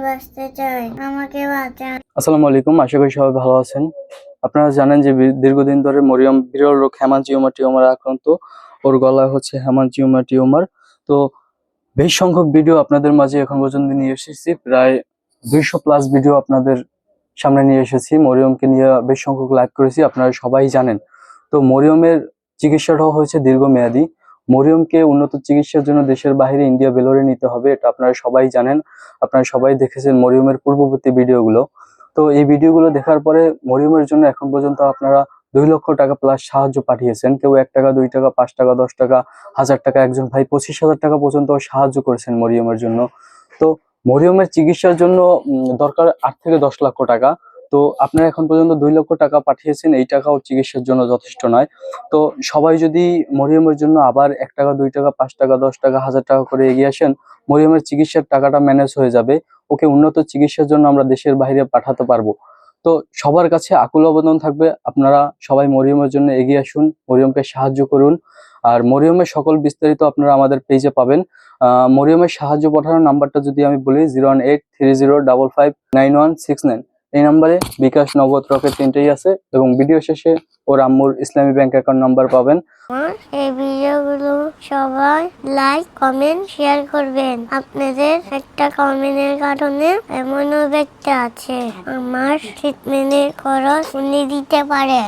বাঁচতে চাই, আমাকে বাঁচান। আসসালামু আলাইকুম, আশা করি সবাই ভালো আছেন। আপনারা জানেন যে দীর্ঘদিন ধরে মরিয়ম বিরল রোগ হেমানজিওমা টিউমারে আক্রান্ত। ওর গলায় হচ্ছে হেমানজিওমা টিউমার। তো বেশ সংখ্যক ভিডিও আপনাদের মাঝে এখন পর্যন্ত নিয়ে এসেছি, প্রায় 200+ ভিডিও আপনাদের সামনে নিয়ে এসেছি। মরিয়মকে নিয়ে বেশ সংখ্যক লাইভ করেছি, আপনারা সবাই জানেন। তো মরিয়মের চিকিৎসাটাও হয়েছে দীর্ঘমেয়াদী। মরিয়মকে উন্নত চিকিৎসার জন্য দেশের বাইরে ইন্ডিয়া ভেলোরে নিতে হবে, এটা আপনারা সবাই জানেন। আপনারা সবাই দেখেছেন মরিয়মের পূর্ববর্তী ভিডিওগুলো। তো এই ভিডিওগুলো দেখার পরে মরিয়মের জন্য এখন পর্যন্ত আপনারা 2 লক্ষ টাকা প্লাস সাহায্য পাঠিয়েছেন। কেউ 1 টাকা, 2 টাকা, 5 টাকা, 10 টাকা, 1000 টাকা, একজন ভাই 25,000 টাকা পর্যন্ত সাহায্য করেছেন মরিয়মের জন্য। তো মরিয়মের চিকিৎসার জন্য দরকার 8 থেকে 10 লক্ষ টাকা। তো আপনারা এখন পর্যন্ত 2 লক্ষ টাকা পাঠিয়েছেন, এই টাকাও চিকিৎসার জন্য যথেষ্ট নয়। তো সবাই যদি মরিয়মের জন্য আবার 1 টাকা, 2 টাকা, 5 টাকা, 10 টাকা, 1000 টাকা করে এগিয়ে আসেন, মরিয়মের চিকিৎসার টাকাটা ম্যানেজ হয়ে যাবে। ওকে উন্নত চিকিৎসার জন্য আমরা দেশের বাইরে পাঠাতে পারবো। তো সবার কাছে আকুল আবেদন থাকবে, আপনারা সবাই মরিয়মের জন্য এগিয়ে আসুন, মরিয়মকে সাহায্য করুন। আর মরিয়মের সকল বিস্তারিত আপনারা আমাদের পেজে পাবেন। মরিয়মের সাহায্য পাঠানোর নাম্বারটা যদি আমি বলি, 01830559169। এই নাম্বারে বিকাশ, নগদ, রকেট তিনটেই আছে, এবং ভিডিও শেষে ওর আম্মুর ইসলামী ব্যাংক অ্যাকাউন্ট নাম্বার পাবেন। এই ভিডিওগুলো সবাই লাইক, কমেন্ট, শেয়ার করবেন। আপনাদের একটা কমেন্টের কারণে এমনও ব্যক্তি আছে আমার ট্রিটমেন্টের খরচ উনি দিতে পারে।